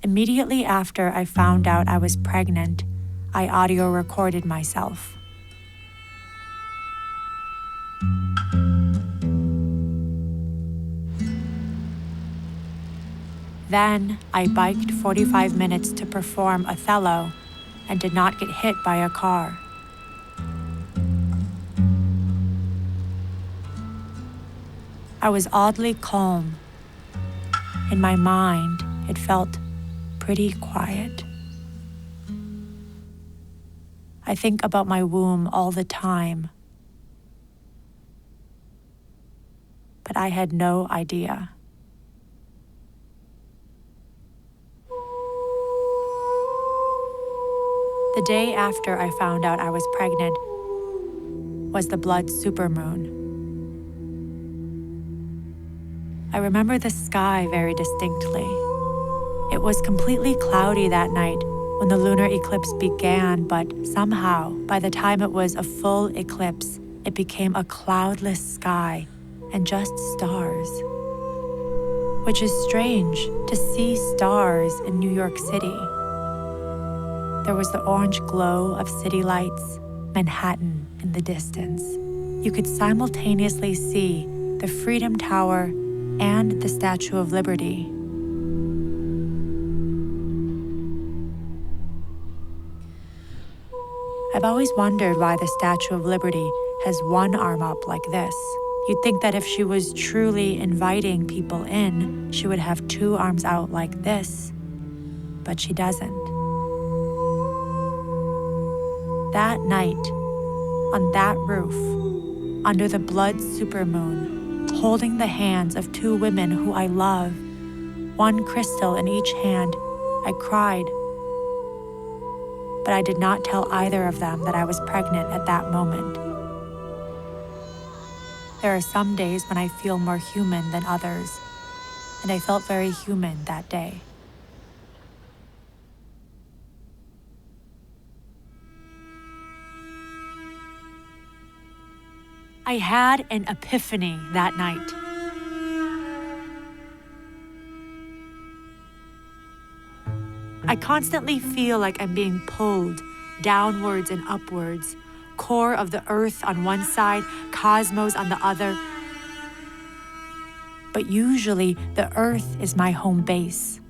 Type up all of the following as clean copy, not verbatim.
Immediately after I found out I was pregnant, I audio recorded myself. Then I biked 45 minutes to perform Othello and did not get hit by a car. I was oddly calm. In my mind, it felt pretty quiet. I think about my womb all the time, but I had no idea. The day after I found out I was pregnant was the blood supermoon. I remember the sky very distinctly. It was completely cloudy that night when the lunar eclipse began, but somehow, by the time it was a full eclipse, it became a cloudless sky and just stars. Which is strange to see stars in New York City. There was the orange glow of city lights, Manhattan in the distance. You could simultaneously see the Freedom Tower and the Statue of Liberty. I've always wondered why the Statue of Liberty has one arm up like this. You'd think that if she was truly inviting people in, she would have two arms out like this, but she doesn't. That night, on that roof, under the blood supermoon, holding the hands of two women who I love, one crystal in each hand, I cried. But I did not tell either of them that I was pregnant at that moment. There are some days when I feel more human than others, and I felt very human that day. I had an epiphany that night. I constantly feel like I'm being pulled downwards and upwards, core of the earth on one side, cosmos on the other. But usually the earth is my home base.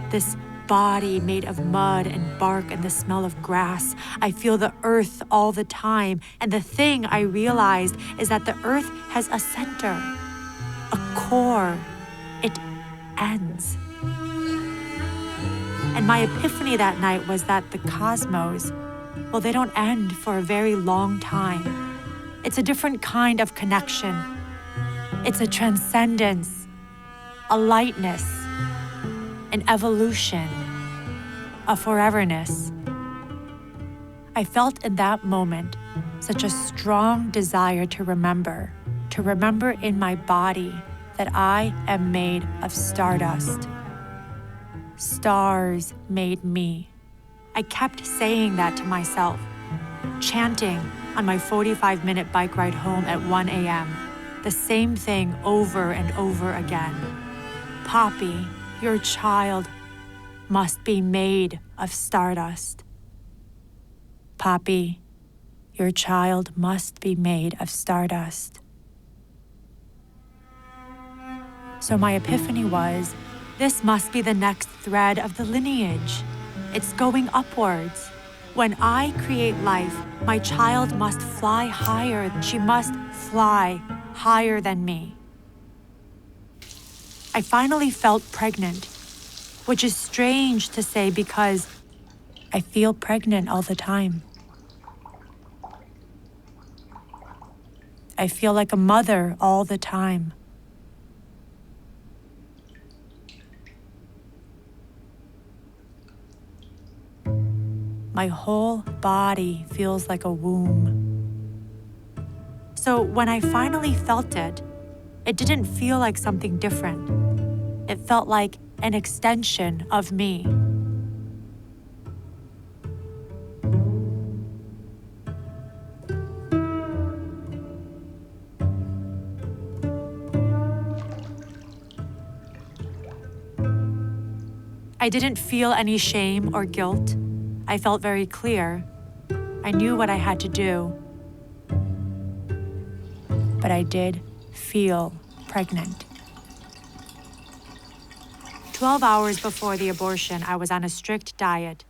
This body made of mud and bark and the smell of grass. I feel the earth all the time. And the thing I realized is that the earth has a center, a core. It ends. And my epiphany that night was that the cosmos, well, they don't end for a very long time. It's a different kind of connection. It's a transcendence, a lightness, an evolution, a foreverness. I felt in that moment such a strong desire to remember in my body that I am made of stardust. Stars made me. I kept saying that to myself, chanting on my 45-minute bike ride home at 1 a.m., the same thing over and over again. Poppy, your child must be made of stardust. Poppy, your child must be made of stardust. So my epiphany was, this must be the next thread of the lineage. It's going upwards. When I create life, my child must fly higher. She must fly higher than me. I finally felt pregnant, which is strange to say because I feel pregnant all the time. I feel like a mother all the time. My whole body feels like a womb. So when I finally felt it, it didn't feel like something different. It felt like an extension of me. I didn't feel any shame or guilt. I felt very clear. I knew what I had to do. But I did feel pregnant. 12 hours before the abortion, I was on a strict diet.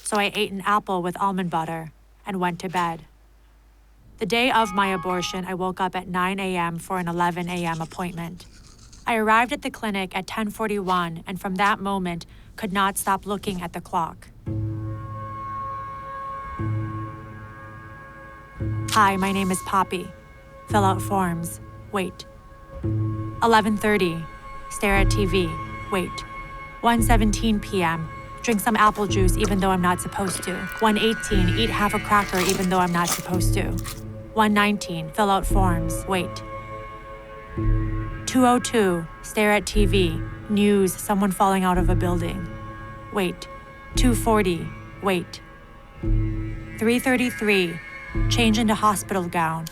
So I ate an apple with almond butter and went to bed. The day of my abortion, I woke up at 9 a.m. for an 11 a.m. appointment. I arrived at the clinic at 10:41 and from that moment could not stop looking at the clock. Hi, my name is Poppy. Fill out forms. Wait. 11:30. Stare at TV. Wait. 1:17 p.m. Drink some apple juice even though I'm not supposed to. 1:18. Eat half a cracker even though I'm not supposed to. 1:19. Fill out forms. Wait. 2:02. Stare at TV. News, someone falling out of a building. Wait. 2:40. Wait. 3:33. Change into hospital gown.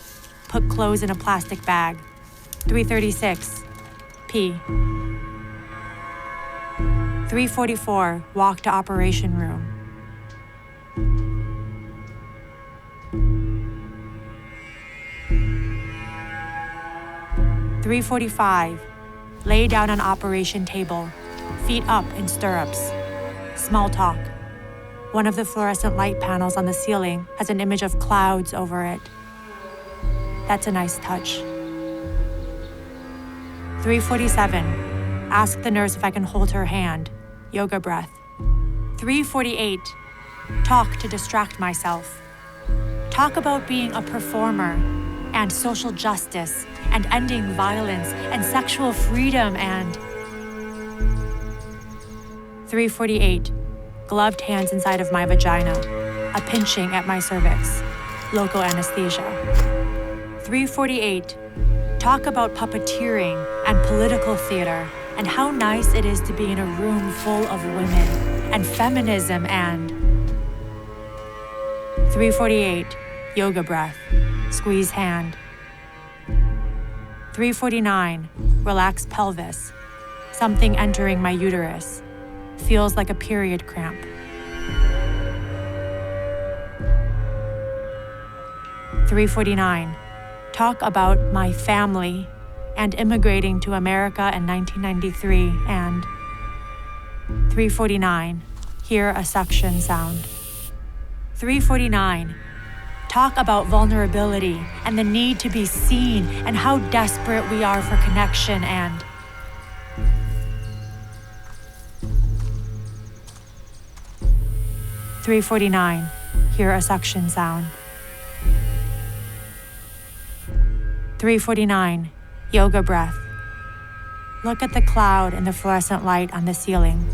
Put clothes in a plastic bag. 3:36. Pee. 3:44. Walk to operation room. 3:45. Lay down on operation table. Feet up in stirrups. Small talk. One of the fluorescent light panels on the ceiling has an image of clouds over it. That's a nice touch. 3:47. Ask the nurse if I can hold her hand. Yoga breath. 3:48. Talk to distract myself. Talk about being a performer and social justice and ending violence and sexual freedom and... 3:48. Gloved hands inside of my vagina. A pinching at my cervix. Local anesthesia. 3:48. Talk about puppeteering and political theater and how nice it is to be in a room full of women and feminism and... 3:48. Yoga breath. Squeeze hand. 3:49. Relax pelvis. Something entering my uterus. Feels like a period cramp. 3:49. Talk about my family and immigrating to America in 1993 and... 3:49. Hear a suction sound. 3:49. Talk about vulnerability and the need to be seen and how desperate we are for connection and... 3:49. Hear a suction sound. 3:49. Yoga breath. Look at the cloud and the fluorescent light on the ceiling.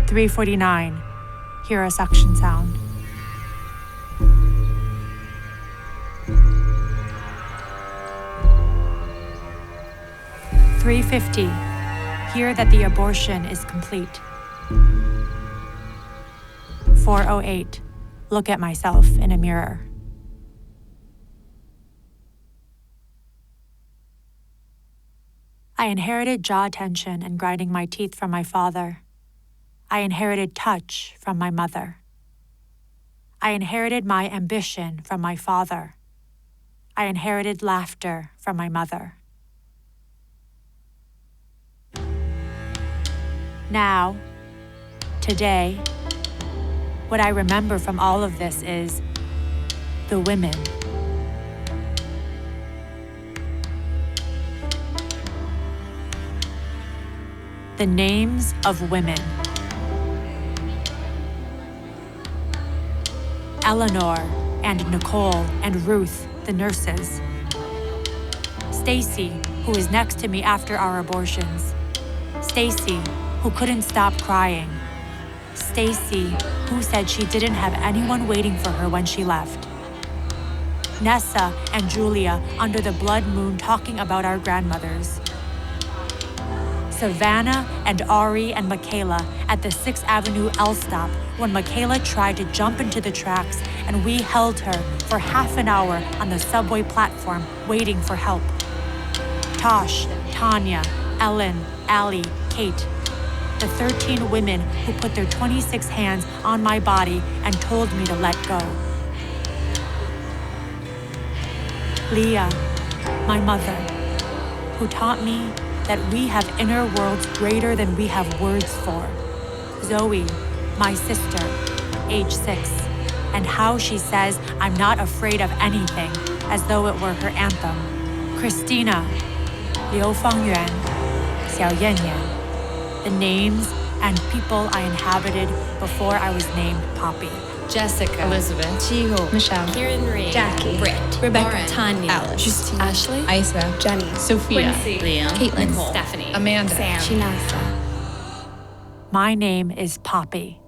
3:49. Hear a suction sound. 3:50. Hear that the abortion is complete. 4:08. Look at myself in a mirror. I inherited jaw tension and grinding my teeth from my father. I inherited touch from my mother. I inherited my ambition from my father. I inherited laughter from my mother. Now, today, what I remember from all of this is the women. The names of women. Eleanor and Nicole and Ruth, the nurses. Stacy, who is next to me after our abortions. Stacy, who couldn't stop crying. Stacy, who said she didn't have anyone waiting for her when she left. Nessa and Julia under the blood moon talking about our grandmothers. Savannah and Ari and Michaela at the 6th Avenue L stop when Michaela tried to jump into the tracks and we held her for half an hour on the subway platform waiting for help. Tosh, Tanya, Ellen, Allie, Kate, the 13 women who put their 26 hands on my body and told me to let go. Leah, my mother, who taught me that we have inner worlds greater than we have words for. Zoe, my sister, age 6, and how she says I'm not afraid of anything, as though it were her anthem. Christina, Liu Fangyuan, Xiao Yanyan, the names and people I inhabited before I was named Poppy. Jessica, Elizabeth, Jiho, Michelle, Kieran Marie, Jackie, Britt, Rebecca, Lauren, Tanya, Alice, Justine, Ashley, Isa, Jenny, Sophia, Quincy, Liam, Caitlin, Nicole, Stephanie, Amanda, Sam, Shinasa. My name is Poppy.